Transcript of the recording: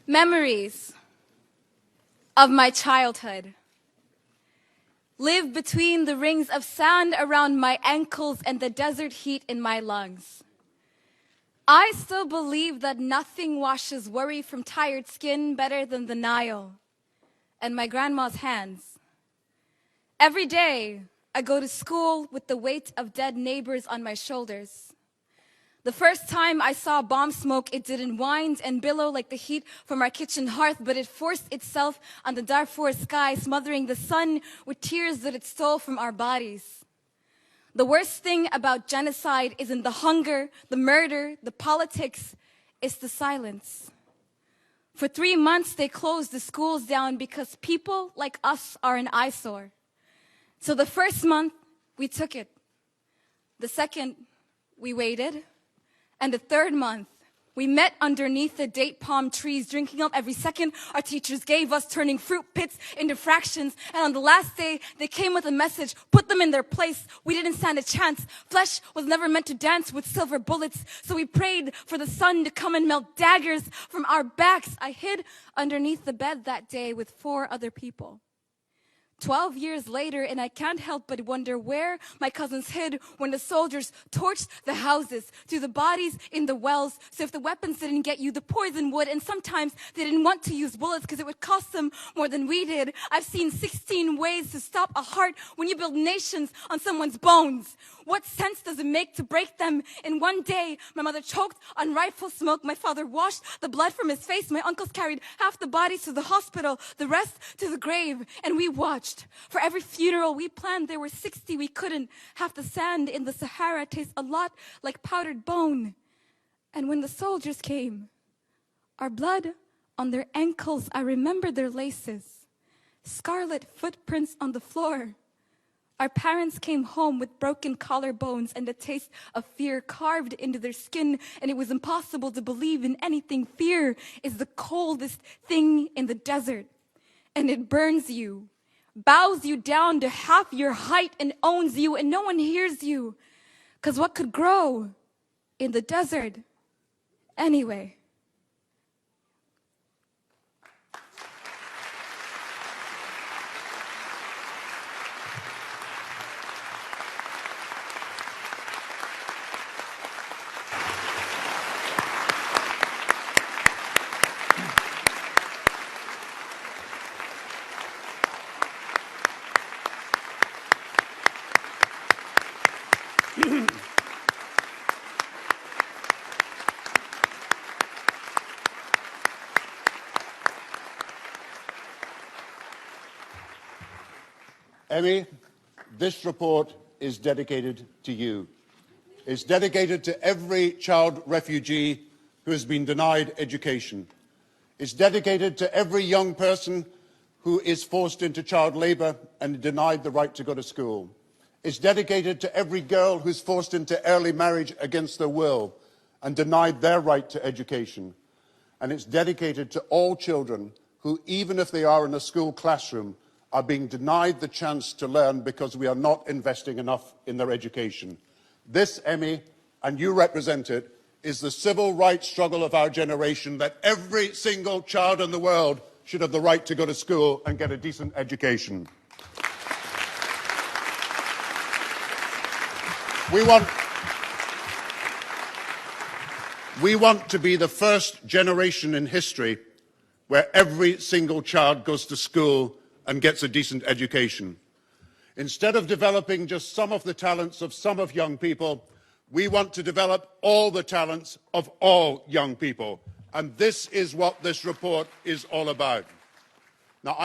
Memories of my childhood live between the rings of sand around my ankles and the desert heat in my lungs. I still believe that nothing washes worry from tired skin better than the Nile and my grandma's hands. Every day, I go to school with the weight of dead neighbors on my shoulders. The first time I saw bomb smoke, it didn't whine and billow like the heat from our kitchen hearth, but it forced itself on the Darfur sky, smothering the sun with tears that it stole from our bodies. The worst thing about genocide isn't the hunger, the murder, the politics, it's the silence. For 3 months, they closed the schools down because people like us are an eyesore. So the first month, we took it. The second, we waited. And the third month, we met underneath the date palm trees, drinking up every second our teachers gave us, turning fruit pits into fractions. And on the last day, they came with a message, put them in their place. We didn't stand a chance. Flesh was never meant to dance with silver bullets. So we prayed for the sun to come and melt daggers from our backs. I hid underneath the bed that day with 4 other people. 12 years later, and I can't help but wonder where my cousins hid when the soldiers torched the houses, threw the bodies in the wells. So if the weapons didn't get you, the poison would. And sometimes they didn't want to use bullets because it would cost them more than we did. I've seen 16 ways to stop a heart when you build nations on someone's bones. What sense does it make to break them in one day? My mother choked on rifle smoke. My father washed the blood from his face. My uncles carried half the bodies to the hospital, the rest to the grave. And we watched. For every funeral we planned, there were 60 we couldn't. Half the sand in the Sahara tastes a lot like powdered bone. And when the soldiers came, our blood on their ankles, I remember their laces. Scarlet footprints on the floor. Our parents came home with broken collarbones and the taste of fear carved into their skin, and it was impossible to believe in anything. Fear is the coldest thing in the desert, and it burns you, bows you down to half your height, and owns you, and no one hears you. 'Cause what could grow in the desert anyway? Emmy, this report is dedicated to you. It's dedicated to every child refugee who has been denied education. It's dedicated to every young person who is forced into child labour and denied the right to go to school. It's dedicated to every girl who's forced into early marriage against their will and denied their right to education. And it's dedicated to all children who, even if they are in a school classroom, are being denied the chance to learn because we are not investing enough in their education. This, Emmy, and you represent it, is the civil rights struggle of our generation, that every single child in the world should have the right to go to school and get a decent education. We want to be the first generation in history where every single child goes to school and gets a decent education. Instead of developing just some of the talents of some of young people, we want to develop all the talents of all young people. And this is what this report is all about. Now,